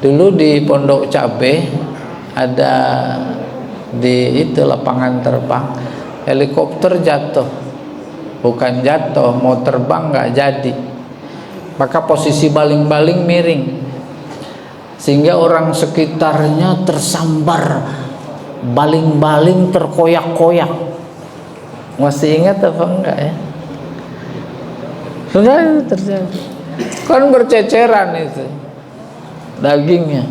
Dulu di Pondok Cabe ada di itu lapangan terbang, helikopter jatuh, bukan jatuh, mau terbang nggak jadi, maka posisi baling-baling miring sehingga orang sekitarnya tersambar, baling-baling terkoyak-koyak. Masih ingat apa enggak ya? Sudah terjadi, kan berceceran itu dagingnya.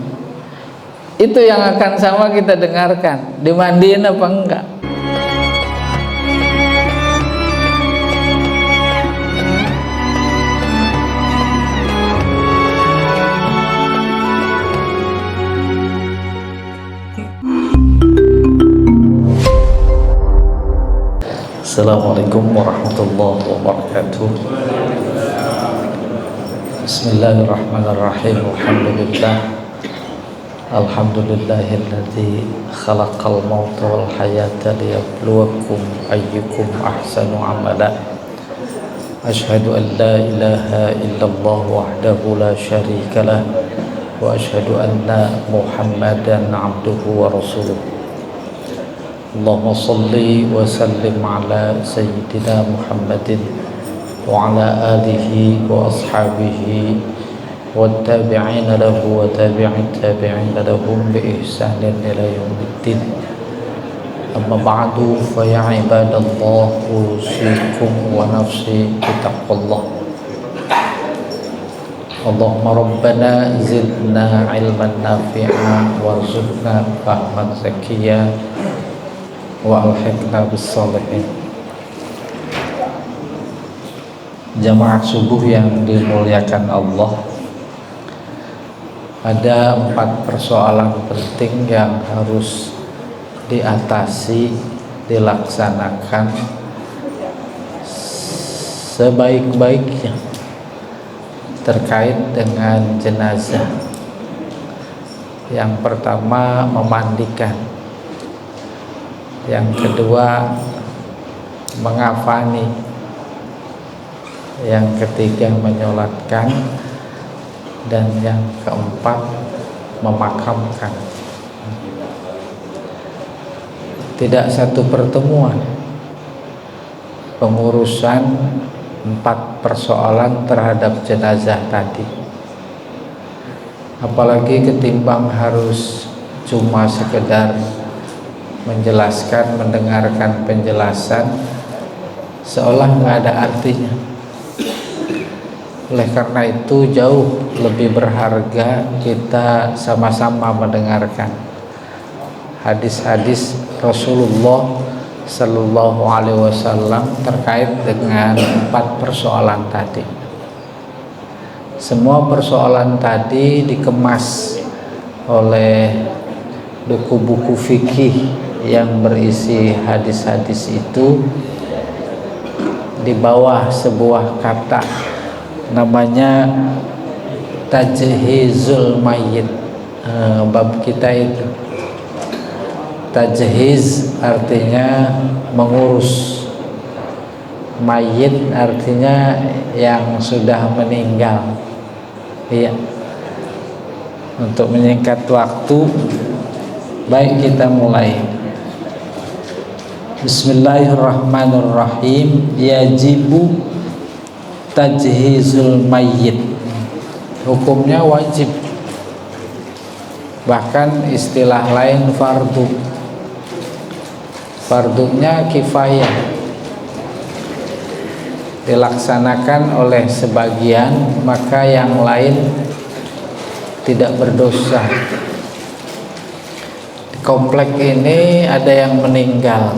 Itu yang akan sama kita dengarkan, dimandiin apa enggak. Assalamualaikum warahmatullahi wabarakatuh. Bismillahirrahmanirrahim. Alhamdulillahilladzi khalaqal mauta wal hayata liyabluwakum ayyukum ahsanu amala. Asyhadu an la ilaha illallah wahdahu la syarika lah wa asyhadu anna Muhammadan abduhu wa rasuluh. Allahumma salli wa sallim ala sayyidina Muhammadin wa ala alihi wa ashabihi wa tabi'ina lahu wa tabi'in tabi'ina lahum bi ihsanin ila yaumiddin. Amma ba'du, fa ya ibadallah, usikum wa nafsi bitaqwallah. Allahumma rabbana zidna ilman nafi'a warzuqna fahman zakiyya wa alhiqna bis-shalihin. Jamaah subuh yang dimuliakan Allah, ada 4 persoalan penting yang harus diatasi, dilaksanakan sebaik-baiknya terkait dengan jenazah. Yang pertama, memandikan. Yang kedua, mengafani. Yang ketiga, menyolatkan. Dan yang keempat, memakamkan. Tidak satu pertemuan pengurusan 4 persoalan terhadap jenazah tadi. Apalagi ketimbang harus cuma sekedar menjelaskan, mendengarkan penjelasan seolah nggak ada artinya. Oleh karena itu jauh lebih berharga kita sama-sama mendengarkan hadis-hadis Rasulullah Sallallahu Alaihi Wasallam terkait dengan 4 persoalan tadi. Semua persoalan tadi dikemas oleh buku-buku fikih yang berisi hadis-hadis itu di bawah sebuah kata namanya tajhizul mayyit. Bab kita itu tajhiz artinya mengurus, mayyit artinya yang sudah meninggal. Iya. Untuk menyingkat waktu, baik kita mulai. Bismillahirrahmanirrahim. Yajibu tajhizul mayyit. Hukumnya wajib. Bahkan istilah lain fardu. Fardunya kifayah. Dilaksanakan oleh sebagian, maka yang lain tidak berdosa. Di komplek ini ada yang meninggal,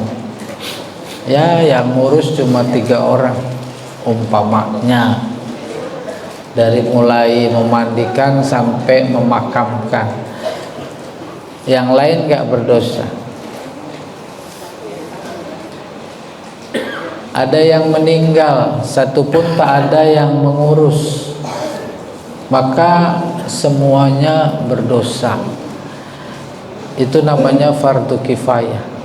ya yang ngurus cuma 3 orang umpamanya, dari mulai memandikan sampai memakamkan, yang lain gak berdosa. Ada yang meninggal, satupun tak ada yang mengurus, maka semuanya berdosa. Itu namanya fardu kifayah.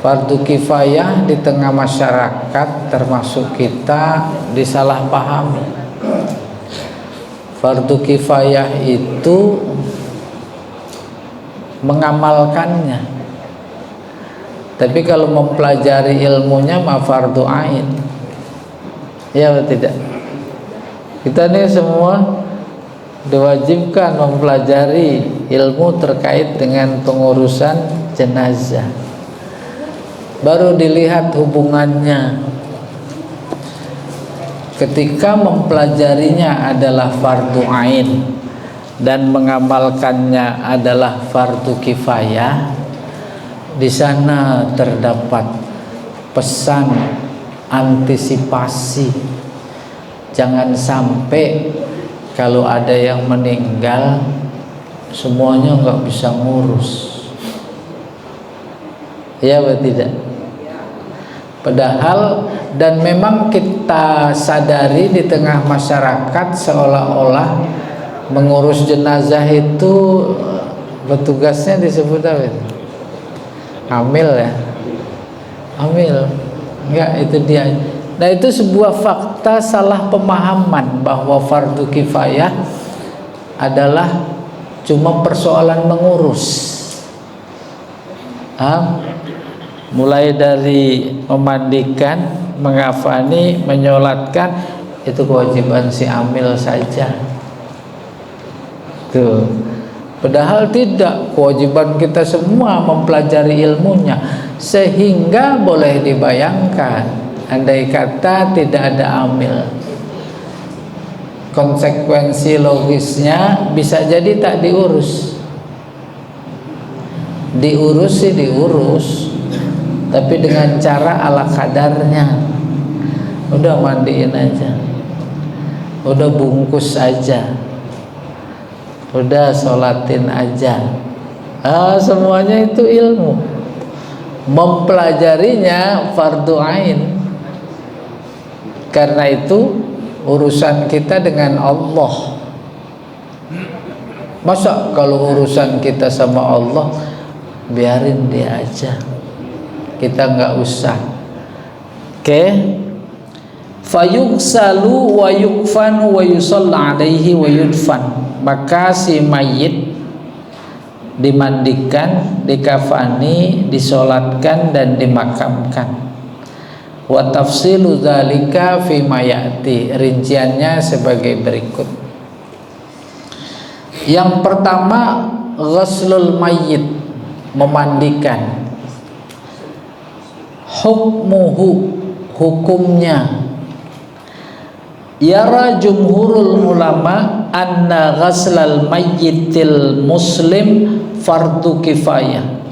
Fardu kifayah di tengah masyarakat termasuk kita disalahpahami. Fardu kifayah itu mengamalkannya, tapi kalau mempelajari ilmunya mah fardu ain. Ya atau tidak? Kita nih semua diwajibkan mempelajari ilmu terkait dengan pengurusan jenazah. Baru dilihat hubungannya. Ketika mempelajarinya adalah fardu ain dan mengamalkannya adalah fardu kifayah, di sana terdapat pesan antisipasi. Jangan sampai kalau ada yang meninggal semuanya nggak bisa ngurus. Ya atau tidak? Padahal dan memang kita sadari di tengah masyarakat seolah-olah mengurus jenazah itu petugasnya disebut apa itu? Amil ya? Amil. Enggak, itu dia. Nah, itu sebuah fakta salah pemahaman bahwa fardu kifayah adalah cuma persoalan mengurus. Mulai dari memandikan, mengafani, menyolatkan, itu kewajiban si amil saja. Tuh. Padahal tidak, kewajiban kita semua mempelajari ilmunya. Sehingga boleh dibayangkan, andai kata tidak ada amil, konsekuensi logisnya bisa jadi tak diurus. Diurus sih diurus, tapi dengan cara ala kadarnya. Udah mandiin aja, udah bungkus aja, udah sholatin aja. Semuanya itu ilmu. Mempelajarinya fardu ain. Karena itu urusan kita dengan Allah. Masa kalau urusan kita sama Allah biarin dia aja, kita nggak usah. Oke. Fayughsalu wa yukfan wa yusalla alaihi wa yudfan. Maka si mayit dimandikan, dikafani, disolatkan dan dimakamkan. Wa tafsilu dzalika fi ma ya'ti. Rinciannya sebagai berikut. Yang pertama, ghuslul mayyit, memandikan. Hukmuhu, hukumnya. Yara jumhurul ulama anna ghuslal mayyitil muslim fardu kifayah.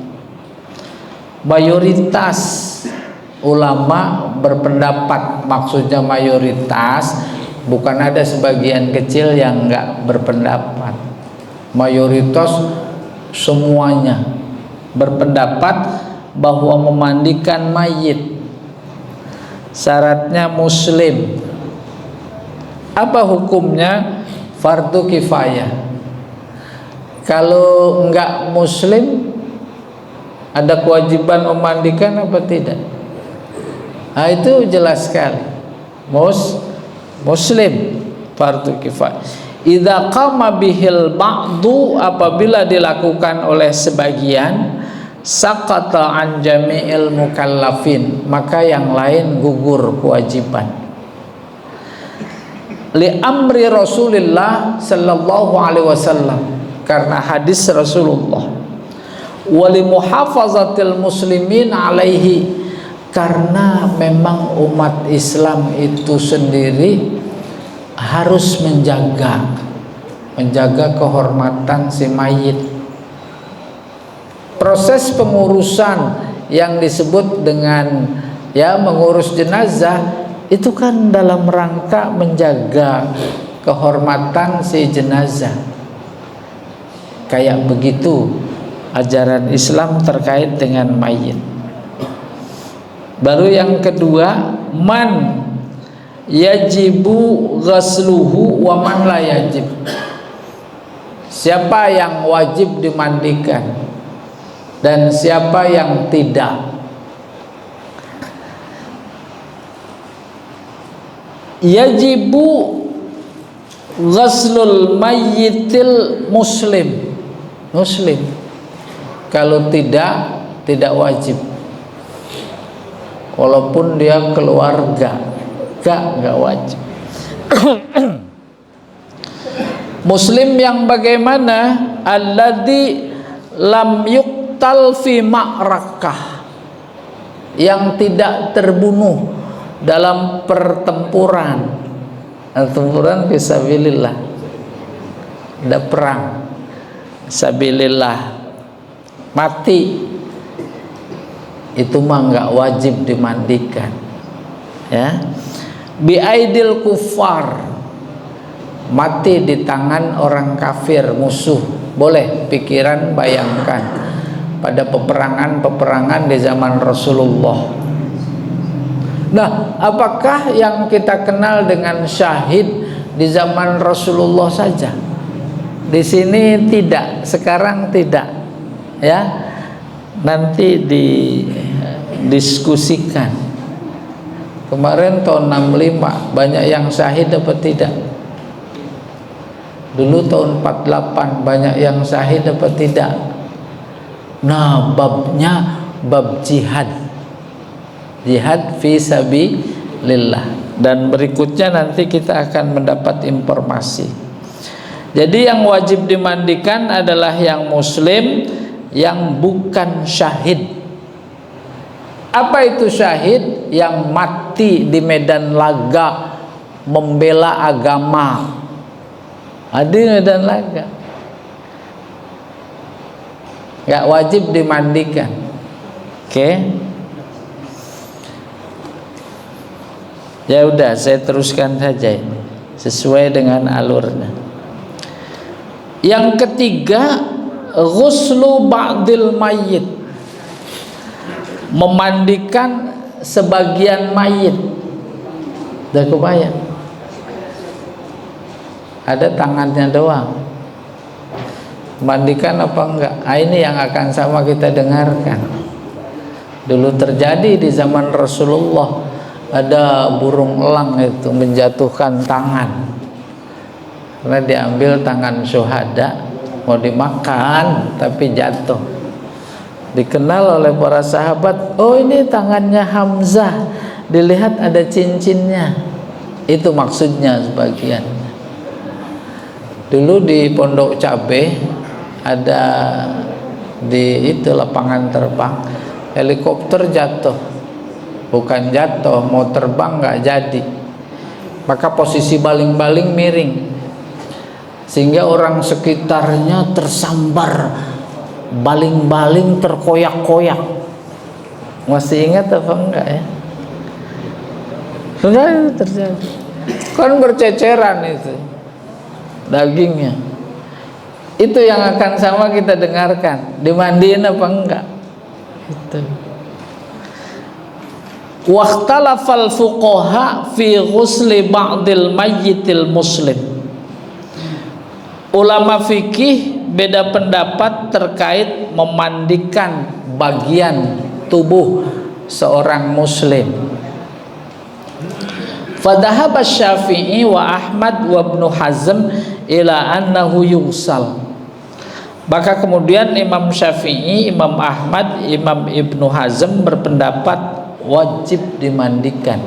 Mayoritas ulama berpendapat, maksudnya mayoritas, bukan ada sebagian kecil yang enggak berpendapat. Mayoritas semuanya berpendapat bahwa memandikan mayit syaratnya muslim. Apa hukumnya? Fardu kifayah. Kalau enggak muslim, ada kewajiban memandikan apa tidak? Itu jelas sekali. Muslim fardu kifayah. Idza qama bihil ba'du, apabila dilakukan oleh sebagian, saqata an jami'il mukallafin, maka yang lain gugur kewajiban. Li amri Rasulillah sallallahu alaihi wasallam, karena hadis Rasulullah. Wali muhafazatil muslimin alaihi, karena memang umat Islam itu sendiri harus menjaga kehormatan si mayit. Proses pengurusan yang disebut dengan mengurus jenazah itu kan dalam rangka menjaga kehormatan si jenazah. Kayak begitu ajaran Islam terkait dengan mayit. Baru yang kedua, man yajibu ghasluhu wa man la yajib. Siapa yang wajib dimandikan dan siapa yang tidak. Yajibu ghuslul mayyitil muslim. Kalau tidak wajib. Walaupun dia keluarga, enggak wajib. Muslim yang bagaimana? Alladzi lam yuqtal fi ma'rakah, yang tidak terbunuh dalam pertempuran. Pertempuran fisabilillah, ada perang fisabilillah, mati, itu mah nggak wajib dimandikan, ya. Biaidil kufar, mati di tangan orang kafir, musuh, boleh. Pikiran bayangkan pada peperangan di zaman Rasulullah. Nah, apakah yang kita kenal dengan syahid di zaman Rasulullah saja? Di sini tidak, sekarang tidak, ya. Nanti didiskusikan. Kemarin tahun 65 banyak yang syahid apa tidak? Dulu tahun 48 banyak yang syahid apa tidak? Nah, babnya bab jihad fi sabilillah, dan berikutnya nanti kita akan mendapat informasi. Jadi yang wajib dimandikan adalah yang muslim yang bukan syahid. Apa itu syahid? Yang mati di medan laga membela agama. Di medan laga, nggak wajib dimandikan. Oke. Ya udah, saya teruskan saja ini sesuai dengan alurnya. Yang ketiga, ghuslu ba'dil mayyit, memandikan sebagian mayit. Udah kebayang? Ada tangannya doang, mandikan apa enggak? Ini yang akan sama kita dengarkan. Dulu terjadi di zaman Rasulullah, ada burung elang itu menjatuhkan tangan karena diambil tangan syuhada, mau dimakan tapi jatuh. Dikenal oleh para sahabat, oh ini tangannya Hamzah, dilihat ada cincinnya. Itu maksudnya sebagian. Dulu di Pondok Cabe ada di itu lapangan terbang, helikopter jatuh. Bukan jatuh, mau terbang nggak jadi. Maka posisi baling-baling miring, sehingga orang sekitarnya tersambar, baling-baling terkoyak-koyak. Masih ingat apa enggak ya? Sudah terjadi. Kan berceceran itu dagingnya. Itu yang akan sama kita dengarkan. Dimandiin apa enggak? Itu. Waqtalafal fuqaha fi ghusli ba'dil mayyitil muslim. Ulama fikih beda pendapat terkait memandikan bagian tubuh seorang muslim. Fadhahaba Syafi'i wa Ahmad wa Ibnu Hazm ila annahu yughsal. Maka kemudian Imam Syafi'i, Imam Ahmad, Imam Ibnu Hazm berpendapat wajib dimandikan.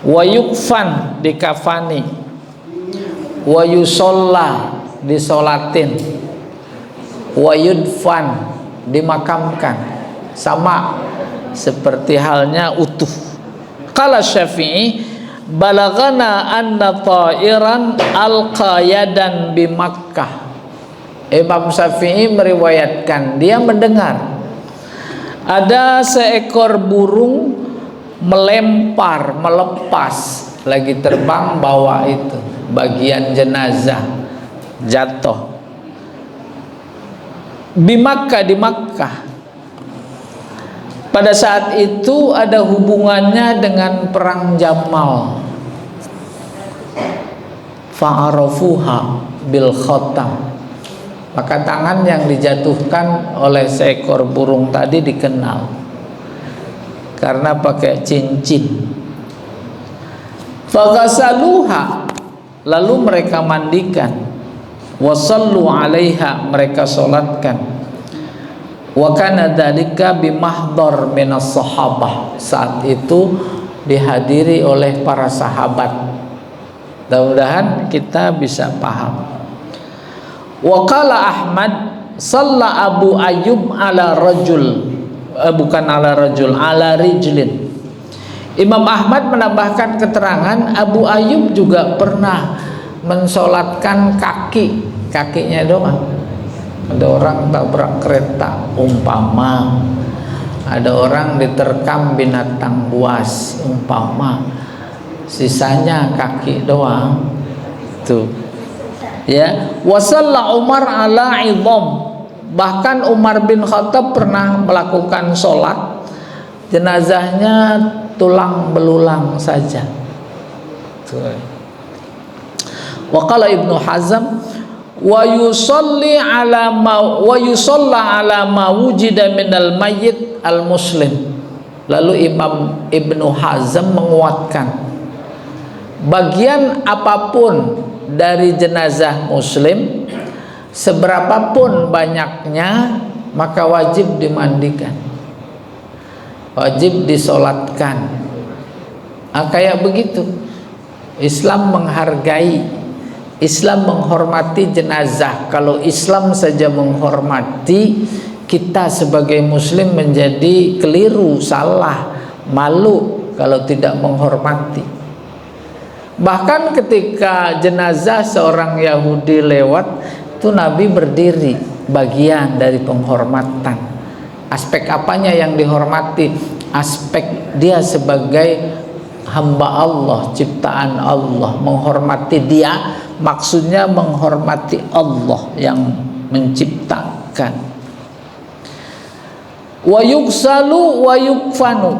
Wa yukfan, dikafani. Wa yusolla, disolatin. Wa yudfan, dimakamkan. Sama seperti halnya utuh. Qala Syafi'i, balagana anna ta'iran alqayadan bi Makkah. Imam Syafi'i meriwayatkan, dia mendengar ada seekor burung melepas, lagi terbang bawa itu bagian jenazah, jatuh di Makkah. Pada saat itu ada hubungannya dengan perang Jamal. Fa'arafuha bil khatam. Maka tangan yang dijatuhkan oleh seekor burung tadi dikenal karena pakai cincin. Faghasaluha, lalu mereka mandikan, wasallu 'alaiha, mereka salatkan. Wa kana dzalika bimahdhar minas sahabah, saat itu dihadiri oleh para sahabat. Mudah-mudahan kita bisa paham. Wa qala Ahmad, shalla Abu Ayyub ala rajul, bukan ala rajul, ala rijlin. Imam Ahmad menambahkan keterangan Abu Ayyub juga pernah mensolatkan kakinya doang. Ada orang tabrak kereta umpama, ada orang diterkam binatang buas umpama, sisanya kaki doang tuh ya. Wasalla Umar ala idham, bahkan Umar bin Khattab pernah melakukan sholat jenazahnya tulang belulang saja. Wa qala Ibnu Hazm, wa yusalla ala ma wujida minal mayyit al muslim. Lalu Imam Ibnu Hazm menguatkan, bagian apapun dari jenazah muslim, seberapapun banyaknya, maka wajib dimandikan, wajib disolatkan. Kayak begitu Islam menghargai, Islam menghormati jenazah. Kalau Islam saja menghormati, kita sebagai muslim menjadi keliru, salah, malu kalau tidak menghormati. Bahkan ketika jenazah seorang Yahudi lewat, itu Nabi berdiri, bagian dari penghormatan. Aspek apanya yang dihormati? Aspek dia sebagai hamba Allah, ciptaan Allah, menghormati dia, maksudnya menghormati Allah yang menciptakan. Wa yugsalu wa yukfanu,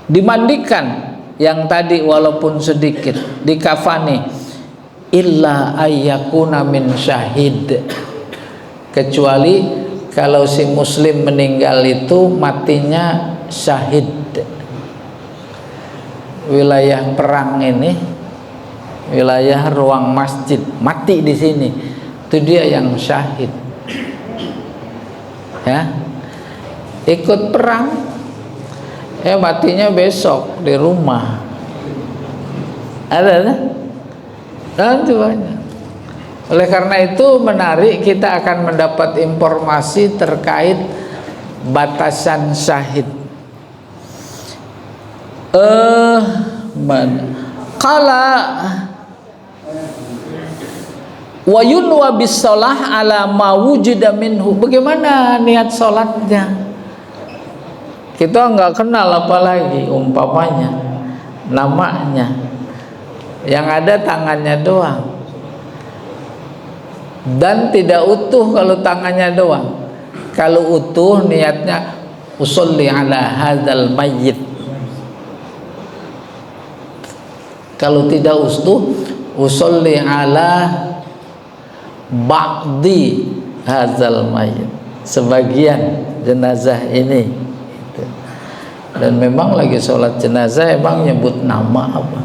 dimandikan yang tadi walaupun sedikit, dikafani, illa ayyakuna min syahid, kecuali kalau si muslim meninggal itu matinya syahid. Wilayah perang ini, wilayah ruang masjid, mati di sini, itu dia yang syahid. Ya, ikut perang, matinya besok di rumah. Ada banyak. Oleh karena itu menarik, kita akan mendapat informasi terkait batasan syahid. Qala wa yunwa bis shalah ala ma wujida minhu. Bagaimana niat salatnya? Kita enggak kenal apalagi umpamanya namanya. Yang ada tangannya doang. Dan tidak utuh kalau tangannya doang. Kalau utuh niatnya usolli ala hadzal mayyit. Kalau tidak utuh, usolli ala ba'di hadzal mayyit, sebagian jenazah ini. Dan memang lagi sholat jenazah, emang nyebut nama apa?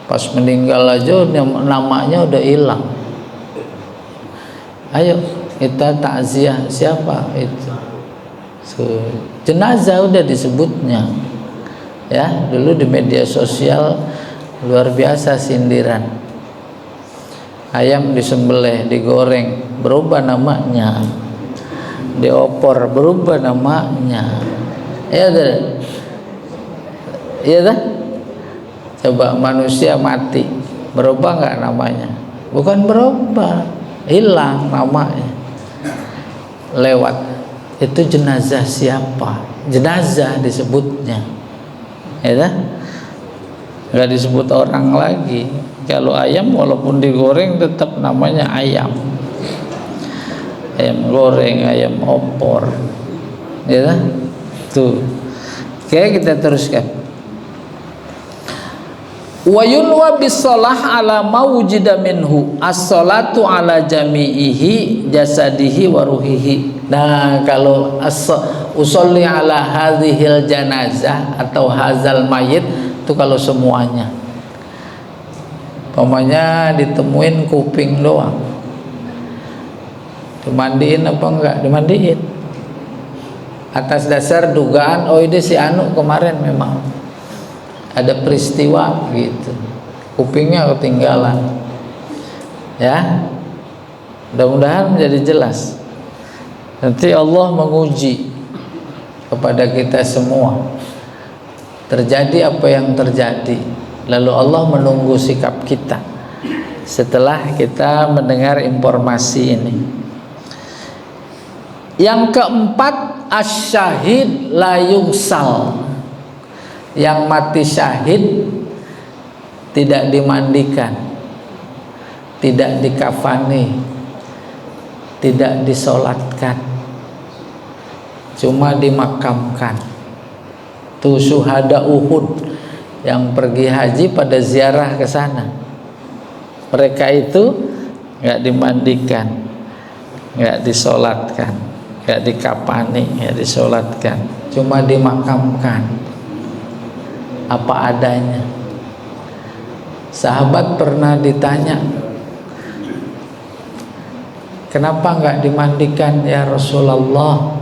Pas meninggal aja namanya udah hilang. Ayo kita takziah, siapa itu? Jenazah udah disebutnya. Ya, dulu di media sosial luar biasa sindiran. Ayam disembelih, digoreng, berubah namanya. Diopor, berubah namanya. Ya dah. Ya dah. Coba manusia mati, berubah nggak namanya? Bukan berubah, hilang namanya. Lewat. Itu jenazah siapa? Jenazah disebutnya. Ya dah, nggak disebut orang lagi. Kalau ayam walaupun digoreng tetap namanya ayam. Ayam goreng, ayam opor. Ya dah, tuh. Oke, kita teruskan. Wa yunwa bis shalah ala ma wujida minhu, as-shalatu ala jami'ihi jasadihi wa ruhihi. Nah, kalau usolli ala hadhil janazah atau hazal mayit itu kalau semuanya. Umpamanya ditemuin kuping doang, dimandiin apa enggak? Dimandiin atas dasar dugaan, oh ini si Anu kemarin memang ada peristiwa gitu, kupingnya ketinggalan. Ya, mudah-mudahan menjadi jelas. Nanti Allah menguji kepada kita semua, terjadi apa yang terjadi, lalu Allah menunggu sikap kita setelah kita mendengar informasi ini. Yang keempat, asyahid la yugsal, yang mati syahid tidak dimandikan, tidak dikafani, tidak disolatkan, cuma dimakamkan. Tuh syuhada Uhud yang pergi haji pada ziarah ke sana, mereka itu nggak dimandikan, nggak disolatkan, nggak dikafani, nggak disolatkan, cuma dimakamkan apa adanya. Sahabat pernah ditanya, kenapa nggak dimandikan ya Rasulullah?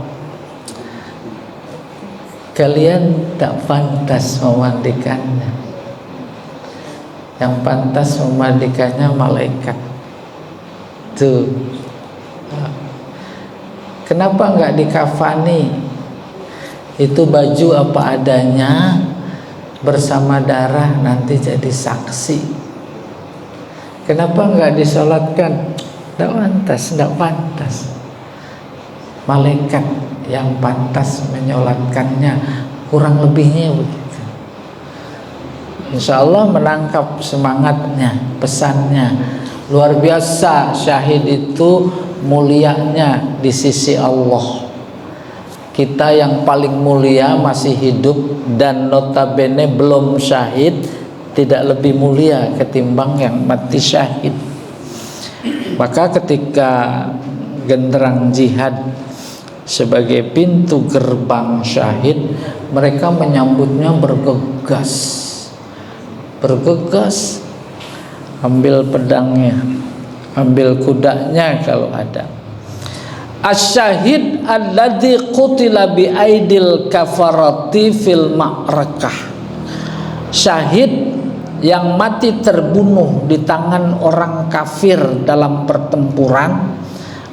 Kalian tak pantas memandikannya. Yang pantas memandikannya malaikat. Tuh. Kenapa nggak dikafani? Itu baju apa adanya, bersama darah nanti jadi saksi. Kenapa nggak disolatkan? Tidak pantas, tidak pantas. Malaikat yang pantas menyolatkannya, kurang lebihnya begitu. Insya Allah menangkap semangatnya, pesannya. Luar biasa, syahid itu mulianya di sisi Allah. Kita yang paling mulia masih hidup dan notabene belum syahid, tidak lebih mulia ketimbang yang mati syahid. Maka ketika genderang jihad sebagai pintu gerbang syahid, mereka menyambutnya bergegas, ambil pedangnya, ambil kudanya kalau ada. Asyahid alladzi qutila bi aidil kafarati fil ma'rakah, syahid yang mati terbunuh di tangan orang kafir dalam pertempuran,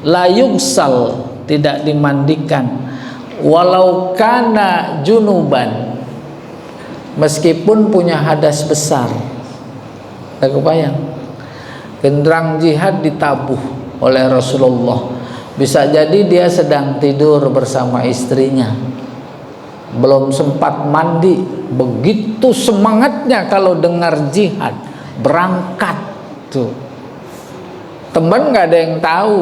la yugsal, tidak dimandikan, walau kana junuban, meskipun punya hadas besar. Tak kebayang, genderang jihad ditabuh oleh Rasulullah. Bisa jadi dia sedang tidur bersama istrinya, belum sempat mandi, begitu semangatnya kalau dengar jihad, berangkat tuh. Teman nggak ada yang tahu,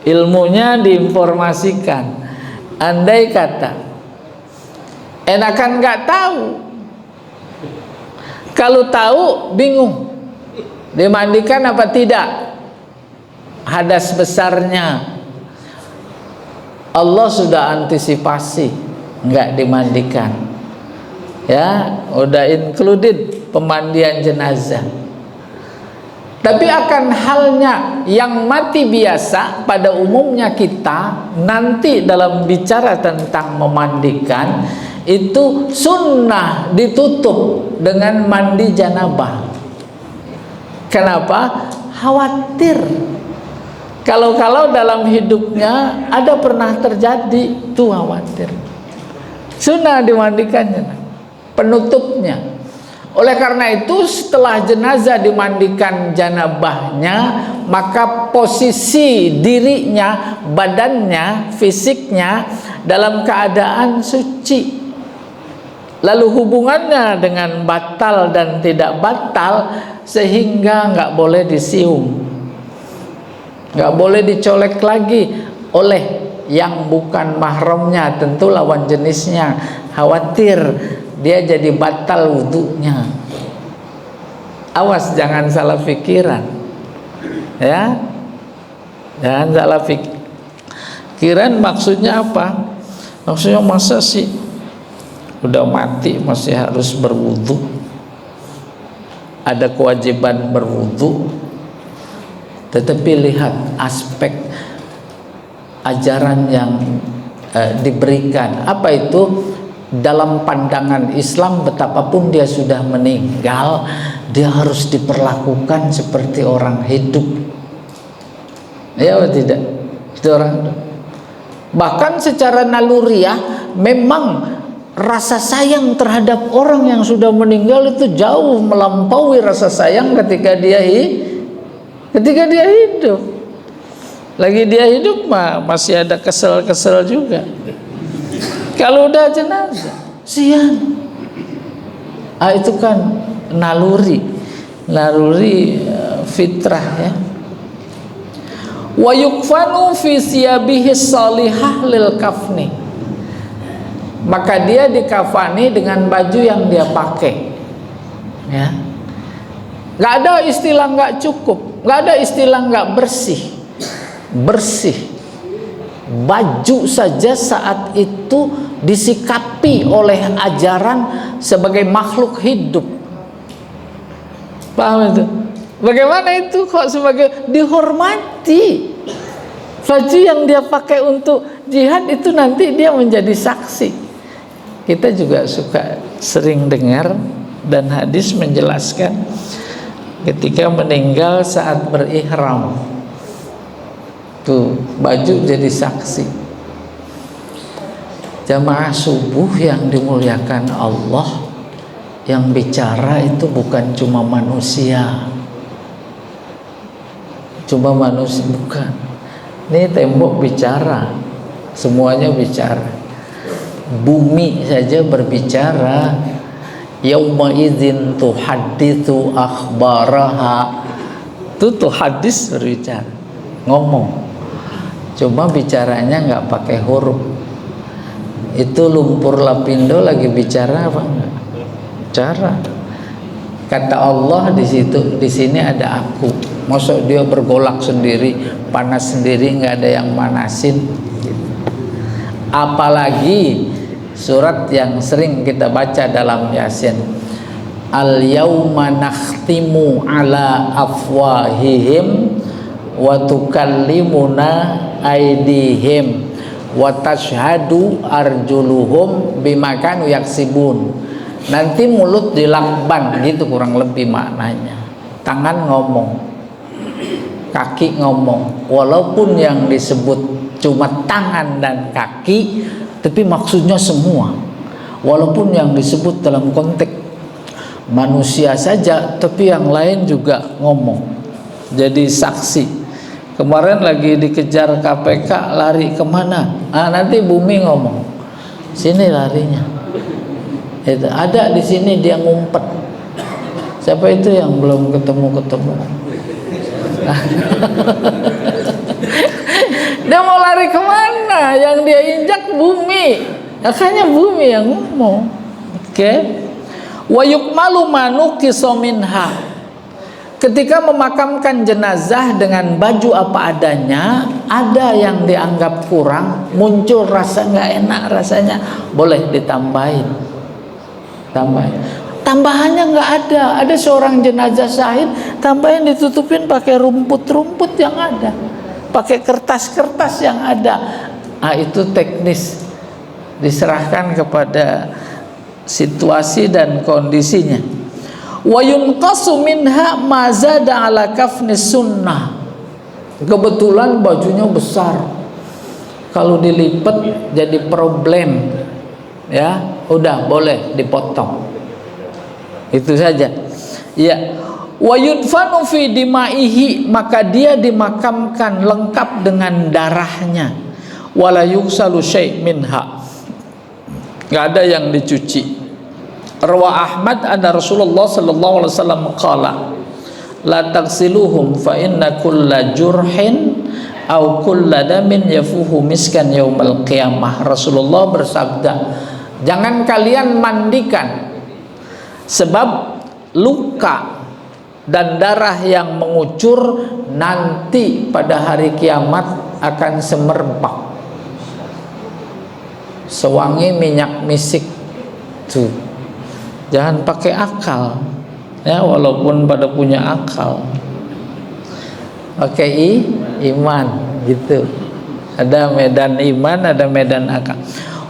ilmunya diinformasikan. Andai kata enakan nggak tahu, kalau tahu bingung dimandikan apa tidak. Hadas besarnya Allah sudah antisipasi, nggak dimandikan, ya udah included pemandian jenazah. Tapi akan halnya yang mati biasa, pada umumnya kita nanti dalam bicara tentang memandikan itu sunnah ditutup dengan mandi janabah. Kenapa? Khawatir kalau dalam hidupnya ada pernah terjadi, tuh khawatir. Sunnah dimandikannya, penutupnya. Oleh karena itu setelah jenazah dimandikan janabahnya, maka posisi dirinya, badannya, fisiknya dalam keadaan suci. Lalu hubungannya dengan batal dan tidak batal, sehingga nggak boleh disium, nggak boleh dicolek lagi oleh yang bukan mahramnya, tentu lawan jenisnya. Khawatir dia jadi batal wudunya. Awas jangan salah pikiran, ya, jangan salah pikiran. Maksudnya apa? Maksudnya masa sih udah mati masih harus berwudu? ada kewajiban berwudu, tetapi lihat aspek ajaran yang diberikan. Apa itu? Dalam pandangan Islam, betapapun dia sudah meninggal, dia harus diperlakukan seperti orang hidup. Ya atau tidak? Itu orang hidup. Bahkan secara naluriah memang rasa sayang terhadap orang yang sudah meninggal itu jauh melampaui rasa sayang ketika dia hidup. Lagi dia hidup masih ada kesel-kesel juga. Kalau udah jenazah, sian. Itu kan naluri fitrah ya. Wa yukfanu fi siyabihi salihah lil kafni. Maka dia dikafani dengan baju yang dia pakai. Ya. Nggak ada istilah nggak cukup, nggak ada istilah nggak bersih. Bersih. Baju saja saat itu disikapi oleh ajaran sebagai makhluk hidup. Paham itu? Bagaimana itu kok sebagai dihormati? Baju yang dia pakai untuk jihad itu nanti dia menjadi saksi. Kita juga suka sering dengar dan hadis menjelaskan ketika meninggal saat berihram, tuh baju jadi saksi. Jamaah subuh yang dimuliakan Allah, yang bicara itu bukan cuma manusia, bukan. Ini tembok bicara, semuanya bicara. Bumi saja berbicara. Yauma idzin tuhadditsu akhbaraha. Itu hadis berbicara, ngomong. Cuma bicaranya nggak pakai huruf. Itu lumpur lapindo lagi bicara apa enggak? Bicara. Kata Allah di situ, di sini ada aku. Masuk dia bergolak sendiri, panas sendiri, nggak ada yang manasin. Apalagi surat yang sering kita baca dalam Yasin, al yauma nakhtimu ala afwahihim wa tukallimuna aydihim wa tashhadu arjuluhum bima kanu yaksibun. Nanti mulut dilakban, gitu kurang lebih maknanya. Tangan ngomong, kaki ngomong, walaupun yang disebut cuma tangan dan kaki, tapi maksudnya semua. Walaupun yang disebut dalam konteks manusia saja, tapi yang lain juga ngomong, jadi saksi. Kemarin lagi dikejar KPK, lari kemana? Nanti bumi ngomong, sini larinya. Itu ada di sini, dia ngumpet. Siapa itu yang belum ketemu? Dia mau lari kemana? Yang dia injak bumi. Makanya bumi yang ngomong. Oke. Wa yukmalu manuqisa minha. Ketika memakamkan jenazah dengan baju apa adanya, ada yang dianggap kurang, muncul rasa nggak enak rasanya, boleh ditambahin. Tambahannya nggak ada. Ada seorang jenazah syahid, tambahin ditutupin pakai rumput-rumput yang ada, pakai kertas-kertas yang ada. Itu teknis, diserahkan kepada situasi dan kondisinya. Wa yunqasu minha ma zada ala kafni sunnah. Kebetulan bajunya besar, kalau dilipat jadi problem, ya udah boleh dipotong. Itu saja. Ya. Wa yudfanu fi dimaihi, maka dia dimakamkan lengkap dengan darahnya. Wala yuksalu syai' minha. Enggak ada yang dicuci. Rawa Ahmad anna Rasulullah sallallahu alaihi wasallam qala la taghsiluhum fa inna kulla jurhin aw kulla damin yafuhu miskan yaumal qiyamah. Rasulullah bersabda, jangan kalian mandikan, sebab luka dan darah yang mengucur nanti pada hari kiamat akan semerbak, sewangi minyak misik. Tuh, jangan pakai akal. ya, walaupun pada punya akal. Pakai iman gitu. Ada medan iman, ada medan akal.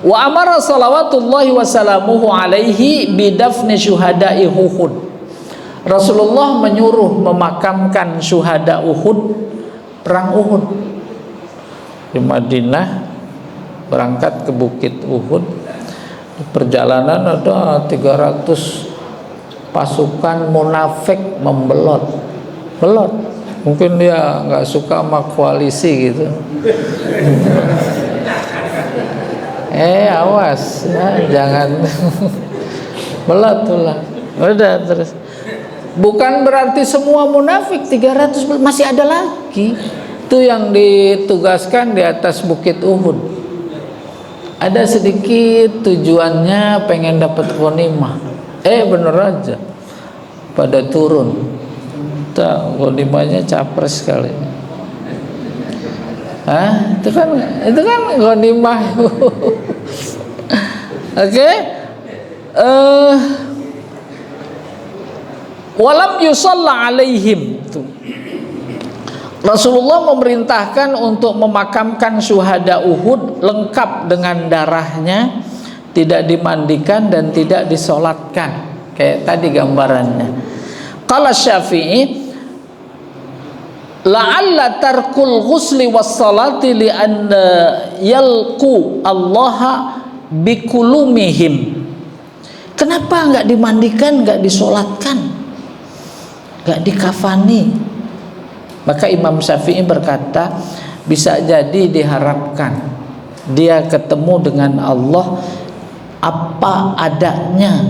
Wa amara salawatullahi wasalamuhu alaihi bidafni syuhada'i Uhud. Rasulullah menyuruh memakamkan syuhada Uhud, perang Uhud. Di Madinah berangkat ke Bukit Uhud. Di perjalanan ada 300 pasukan munafik membelot. Belot. Mungkin dia nggak suka sama koalisi gitu. Awas ya, jangan belot tulah. Udah terus. Bukan berarti semua munafik, 300 masih ada lagi. Itu yang ditugaskan di atas Bukit Uhud. Ada sedikit tujuannya pengen dapat ghanimah. Bener aja pada turun. Ghanimahnya capres sekali. Itu kan ghanimah. Oke. Walam yusalla alaihim. Rasulullah memerintahkan untuk memakamkan syuhada Uhud lengkap dengan darahnya, tidak dimandikan dan tidak disolatkan. Kayak tadi gambarannya. Qala Syafi'i, la'alla tarkul ghusli was salati li anna yalqu Allaha bikulumihim. Kenapa enggak dimandikan, enggak disolatkan, enggak dikafani? Maka Imam Syafi'i berkata, bisa jadi diharapkan dia ketemu dengan Allah apa adanya.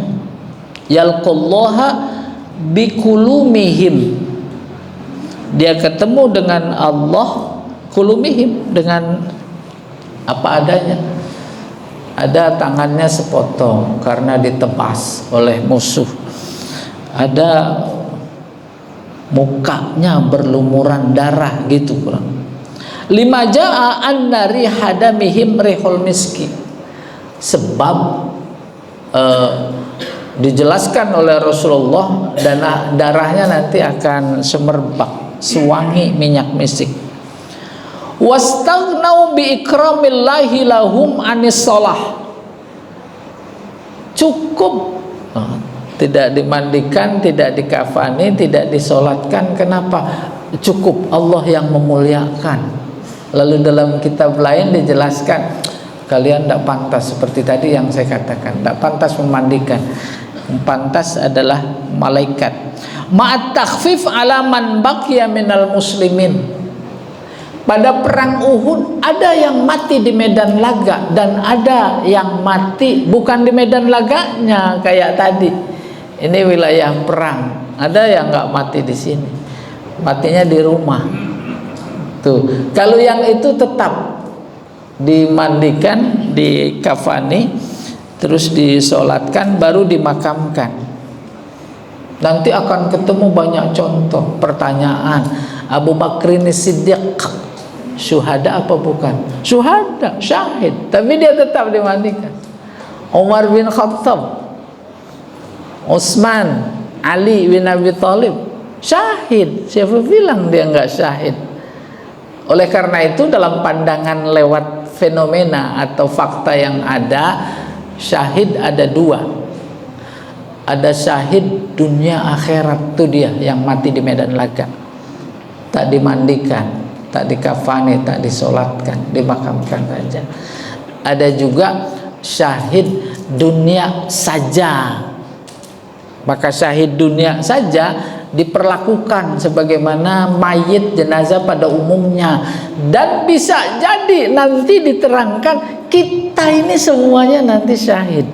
Yalqullaha bikulumihim, dia ketemu dengan Allah kulumihim, dengan apa adanya. Ada tangannya sepotong karena ditebas oleh musuh, ada mukanya berlumuran darah gitu kurang. Lima jaa anna rihadamihim rihul miski, sebab dijelaskan oleh Rasulullah dan darahnya nanti akan semerbak, sewangi minyak misik. Wastaghnau bi ikramillahi lahum anis shalah, cukup. Tidak dimandikan, tidak dikafani, tidak disolatkan. Kenapa? Cukup Allah yang memuliakan. Lalu dalam kitab lain dijelaskan, kalian tidak pantas, seperti tadi yang saya katakan, tidak pantas memandikan. Yang pantas adalah malaikat. Ma'at takhfif ala man baqiya minal muslimin. Pada perang Uhud ada yang mati di medan laga dan ada yang mati bukan di medan laganya kayak tadi. Ini wilayah perang. Ada yang nggak mati di sini, matinya di rumah. Tuh, kalau yang itu tetap dimandikan, dikafani, terus disolatkan, baru dimakamkan. Nanti akan ketemu banyak contoh pertanyaan. Abu Bakrin Siddiq syuhada apa bukan? Syuhada, syahid, tapi dia tetap dimandikan. Umar bin Khattab, Utsman, Ali bin Abi Thalib syahid. Siapa bilang dia enggak syahid? Oleh karena itu dalam pandangan lewat fenomena atau fakta yang ada, syahid ada dua. Ada syahid dunia akhirat, itu dia yang mati di medan laga, tak dimandikan, tak dikafani, tak disolatkan, dimakamkan saja. Ada juga syahid dunia saja. Maka syahid dunia saja diperlakukan sebagaimana mayit jenazah pada umumnya, dan bisa jadi nanti diterangkan kita ini semuanya nanti syahid.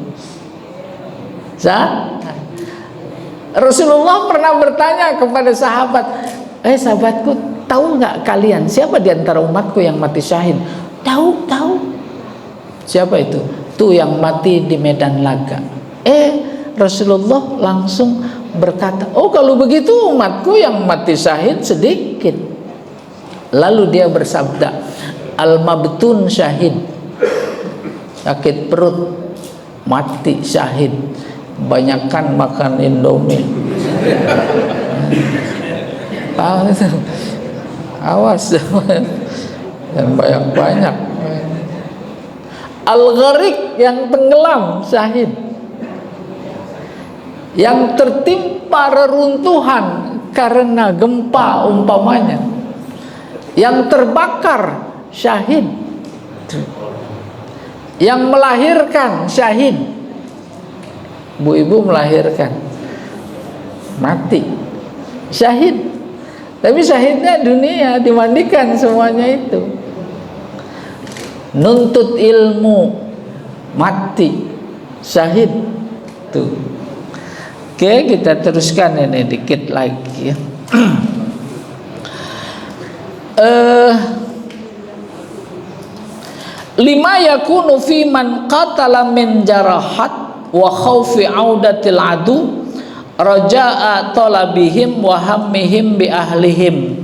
Rasulullah pernah bertanya kepada sahabat, sahabatku, tahu nggak kalian siapa di antara umatku yang mati syahid? Tahu. Siapa itu? Tuh yang mati di medan laga. Rasulullah langsung berkata, oh kalau begitu umatku yang mati syahid sedikit. Lalu dia bersabda, al-mabtun syahid, sakit perut mati syahid, banyakkan makan Indomie. Paham itu? Awas dan banyak-banyak. Al-gharik, yang tenggelam, syahid. Yang tertimpa reruntuhan karena gempa umpamanya, yang terbakar, syahid. Yang melahirkan, syahid. Bu-ibu melahirkan, mati, syahid. Tapi syahidnya dunia, dimandikan semuanya itu. Nuntut ilmu, mati, syahid. Tuh. Oke, kita teruskan ini dikit lagi ya. Lima yakunu fi man qatala min jarahat wa khaufi audatil adu raja'a talabihim wa hammihim bi ahlihim.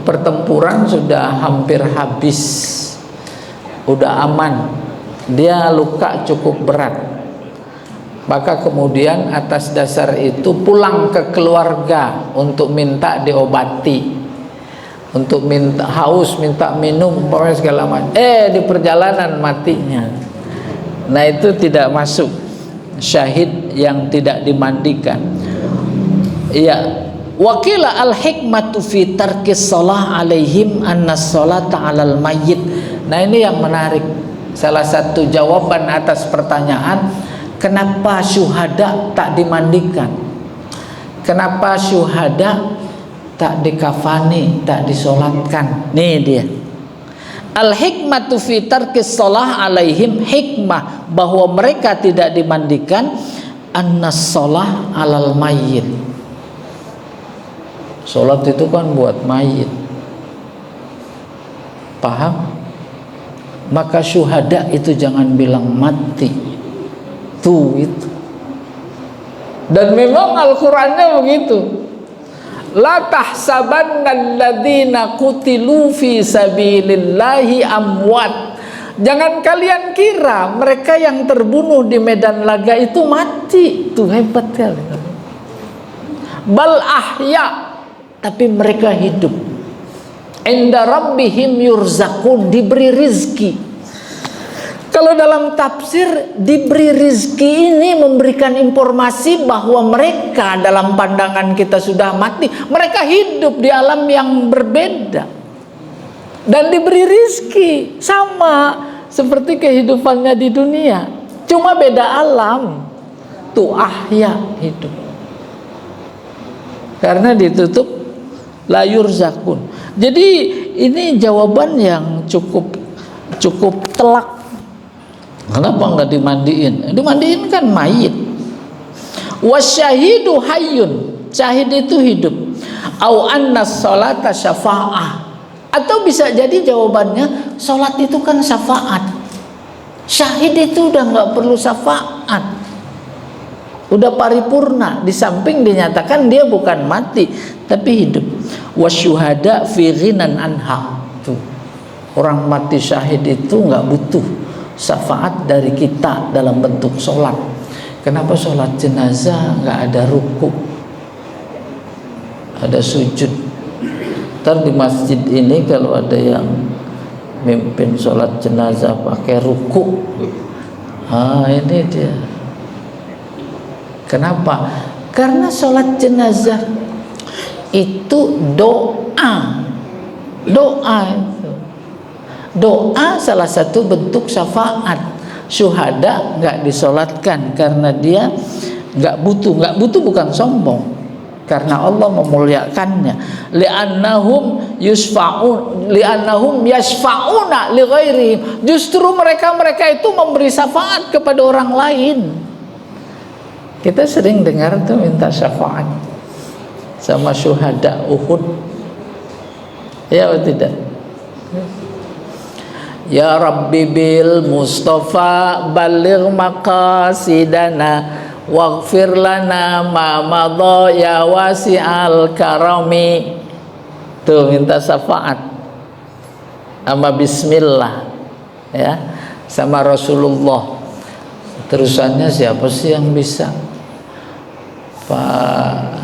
Pertempuran sudah hampir habis, udah aman, dia luka cukup berat, maka kemudian atas dasar itu pulang ke keluarga untuk minta diobati, untuk minta haus, minta minum, pokoknya segala macam. Di perjalanan matinya. Nah itu tidak masuk syahid yang tidak dimandikan. Iya. Wakila al-hikmatu fi tarkis shalah alaihim annas sholata 'alal mayyit. Nah ini yang menarik. Salah satu jawaban atas pertanyaan kenapa syuhada tak dimandikan, kenapa syuhada tak dikafani, tak disolatkan. Nih dia. Al-hikmatu fi tarkis shalah alaihim, hikmah bahwa mereka tidak dimandikan, annas shalah 'alal mayyit. Salat itu kan buat mayit. Paham? Maka syuhada itu jangan bilang mati. Tuh itu. Dan memang Al-Qur'annya begitu. La tahsabanna alladziina qutilu fi sabilillahi amwat. Jangan kalian kira mereka yang terbunuh di medan laga itu mati. Tuh hebat kali. Bal ahya, tapi mereka hidup. Inda rabbihim yurzakun, diberi rizki. Kalau dalam tafsir, diberi rizki ini memberikan informasi bahwa mereka dalam pandangan kita sudah mati, mereka hidup di alam yang berbeda dan diberi rizki sama seperti kehidupannya di dunia, cuma beda alam. Tuh ahya, hidup, karena ditutup la yurzakun. Jadi ini jawaban yang cukup telak. Kenapa nggak dimandiin? Dimandiin kan mayit. Wasyahidu hayyun, syahid itu hidup. Au annas sholata syafa'ah. Atau bisa jadi jawabannya sholat itu kan syafaat. Syahid itu udah nggak perlu syafaat, udah paripurna. Di samping dinyatakan dia bukan mati tapi hidup. Wasyuhada fi ghinan anha. Tuh. Orang mati syahid itu nggak butuh syafaat dari kita dalam bentuk sholat. Kenapa sholat jenazah nggak ada ruku, ada sujud? Ntar di masjid ini kalau ada yang mimpin sholat jenazah pakai ruku, ini dia. Kenapa? Karena sholat jenazah itu doa itu. Doa salah satu bentuk syafaat. Syuhada nggak disolatkan karena dia nggak butuh bukan sombong, karena Allah memuliakannya. Li'annahum yashfa'una li ghairihim. Justru mereka itu memberi syafaat kepada orang lain. Kita sering dengar tuh minta syafaat sama syuhada Uhud. Ya atau tidak? Ya Rabbi bil Mustafa baligh maqasidana waghfir lana ma madha ya wasi'al karami. Tuh minta syafaat sama bismillah ya, sama Rasulullah. Terusannya siapa sih yang bisa? Pak,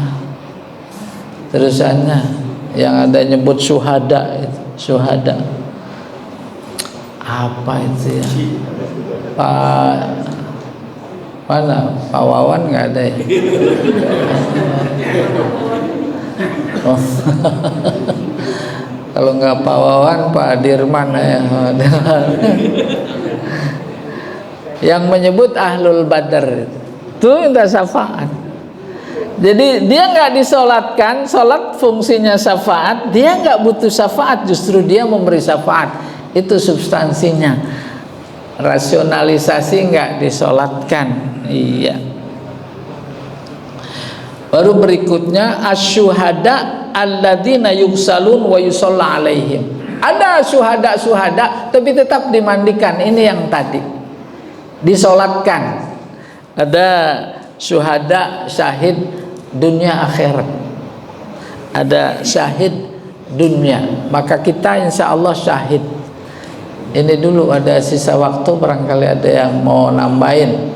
terusannya yang ada nyebut syuhada itu, syuhada apa itu ya, Pak mana, Pak Wawan nggak ada ya? Oh. Kalau nggak Pak Wawan, Pak Dirman ya. Yang menyebut ahlul badar itu minta syafaat. Jadi dia nggak disolatkan, solat fungsinya syafaat, dia nggak butuh syafaat, justru dia memberi syafaat. Itu substansinya. Rasionalisasi nggak disolatkan. Iya. Baru berikutnya asyuhada alladzina yugsalun wa yusalla alaihim. Ada syuhada tapi tetap dimandikan. Ini yang tadi disolatkan. Ada syuhada syahid dunia akhirat, ada syahid dunia, maka kita insya Allah syahid. Ini dulu, ada sisa waktu, barangkali ada yang mau nambahin,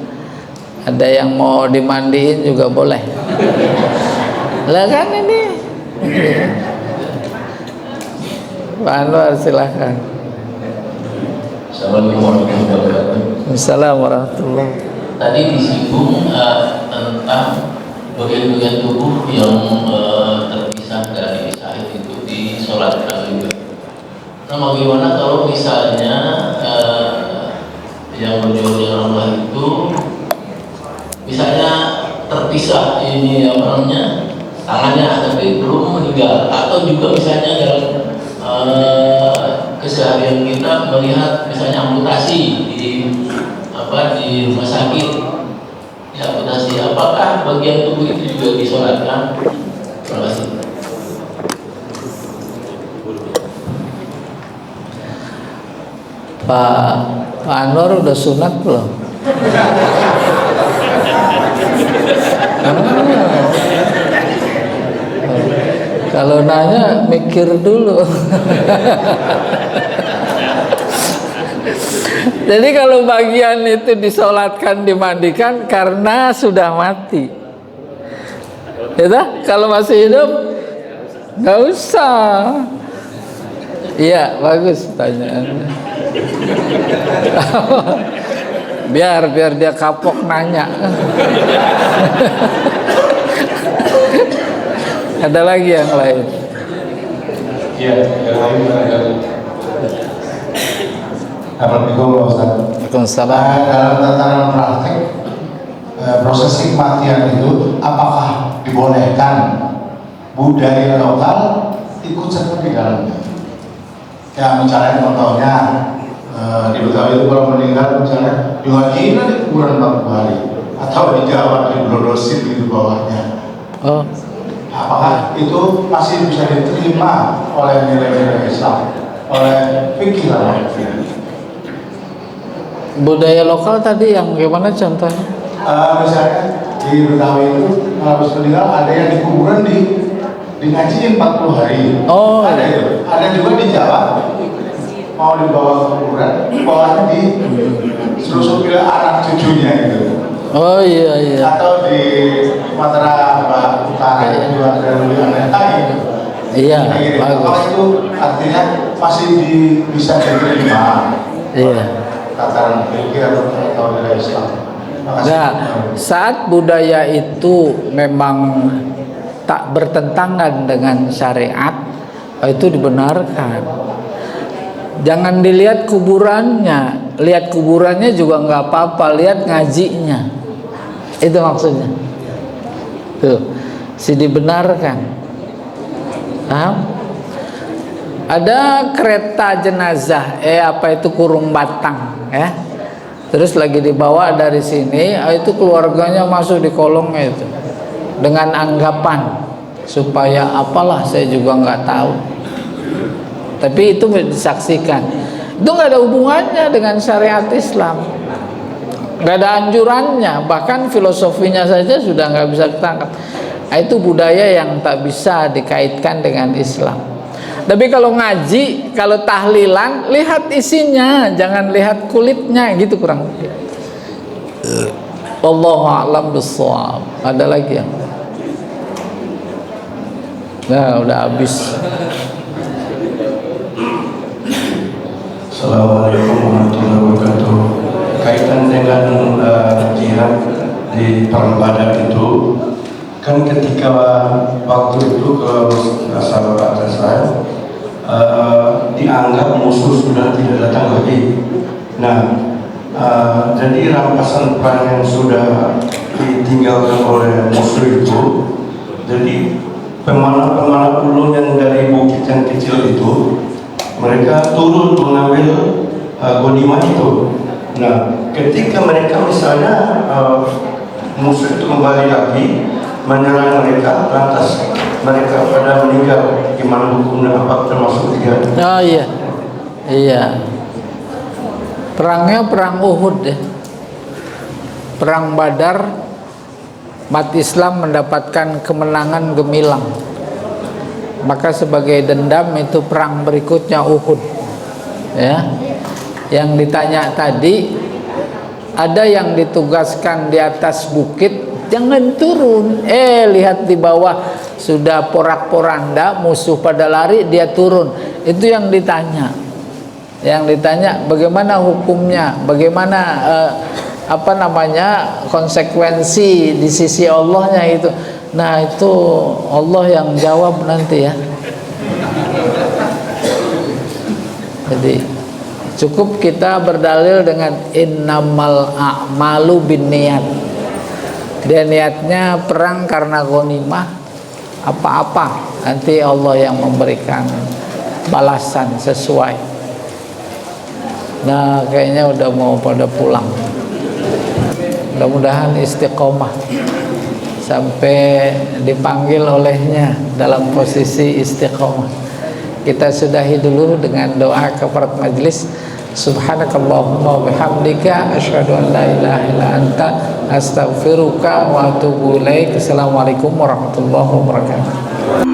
ada yang mau dimandiin juga boleh. Lah kan ini Pak Anwar silahkan. Assalamualaikum warahmatullahi wabarakatuh. Assalamualaikum warahmatullahi wabarakatuh. Tadi disinggung tentang bagian-bagian tubuh yang terpisah dari syahid itu disolatkan juga. Nah, bagaimana kalau misalnya yang berjuang dengan Allah itu misalnya terpisah ini apa namanya tangannya tapi belum meninggal, atau juga misalnya dalam keseharian kita melihat misalnya amputasi di rumah sakit, ya amputasi, apakah bagian tubuh itu juga disolatkan? Terima kasih. Pak Anwar udah sunat belum? Kalau nanya mikir dulu. Jadi kalau bagian itu disolatkan, dimandikan karena sudah mati. Ya, kalau masih hidup nggak usah. Iya, bagus pertanyaannya. biar dia kapok nanya. Ada lagi yang lain? Iya, yang lain barangkali. Assalamualaikum Pak Ustaz. Waalaikumsalam. Dalam tataran praktek proses kematian itu apakah dibolehkan budaya lokal ikut serta di dalamnya? Ya misalnya contohnya di Betawi itu kalau meninggal misalnya diwajibkan di kuburan 40 hari, atau di Jawa di Blodosin gitu bawahnya. Oh. Apakah itu masih bisa diterima oleh nilai-nilai Islam, oleh fikih lah? Budaya lokal tadi yang gimana contohnya? Misalnya di Betawi itu habis meninggal ada yang di kuburan di ngajiin 40 hari. Oh. Ada itu. Ada juga di Jawa mau dibawa ke kuburan, bawahnya di selusuk anak cucunya gitu. Oh iya. Atau di Sumatera Utara juga ada gitu. Iya, bagus. Kalau itu artinya masih bisa diterima. Iya. Tataran fikih atau nilai Islam. Nah, saat budaya itu memang tak bertentangan dengan syariat, itu dibenarkan. Jangan dilihat kuburannya, lihat kuburannya juga nggak apa-apa, lihat ngajinya. Itu maksudnya. Tuh, dibenarkan. Paham? Ada kereta jenazah, apa itu kurung batang, ya. Terus lagi dibawa dari sini, itu keluarganya masuk di kolongnya itu dengan anggapan supaya apalah, saya juga nggak tahu. Tapi itu disaksikan. Itu nggak ada hubungannya dengan syariat Islam, nggak ada anjurannya, bahkan filosofinya saja sudah nggak bisa ditangkap. Itu budaya yang tak bisa dikaitkan dengan Islam. Tapi kalau ngaji, kalau tahlilan, lihat isinya, jangan lihat kulitnya, gitu kurang lebih. Wallahu a'lam bissawab. Ada lagi yang? Nah, udah habis. Assalamualaikum warahmatullahi wabarakatuh. Kaitan dengan jihad di perang Badar itu, kan ketika waktu itu kalau sahabat saya dianggap musuh sudah tidak datang lagi. Nah, jadi rampasan perang yang sudah ditinggalkan oleh musuh itu, jadi pemana-pemana ulun yang dari bukit yang kecil itu, mereka turun mengambil ghanimah itu. Nah, ketika mereka misalnya musuh itu kembali lagi menyerang mereka, lantas mereka pada meninggal, gimana hukumnya, apa termasuk dia? Oh iya, iya. Perangnya perang Uhud ya. Perang Badar, umat Islam mendapatkan kemenangan gemilang. Maka sebagai dendam itu perang berikutnya Uhud. Ya. Yang ditanya tadi, ada yang ditugaskan di atas bukit, jangan turun. Lihat di bawah sudah porak-poranda, musuh pada lari, dia turun. Itu yang ditanya. Yang ditanya bagaimana hukumnya, bagaimana konsekuensi di sisi Allahnya itu. Nah, itu Allah yang jawab nanti ya. Jadi cukup kita berdalil dengan innamal a'malu binniyat. Dia niatnya perang karena ghanimah, apa-apa nanti Allah yang memberikan balasan sesuai. Nah, kayaknya udah mau pada pulang. Mudah-mudahan istiqomah sampai dipanggil olehnya dalam posisi istiqomah. Kita sudahi dulu dengan doa kafaratul majelis. Subhanakallahumma wa bihamdika asyhadu an la ilaha illa anta astaghfiruka wa atubu ilaik. Assalamualaikum warahmatullahi wabarakatuh.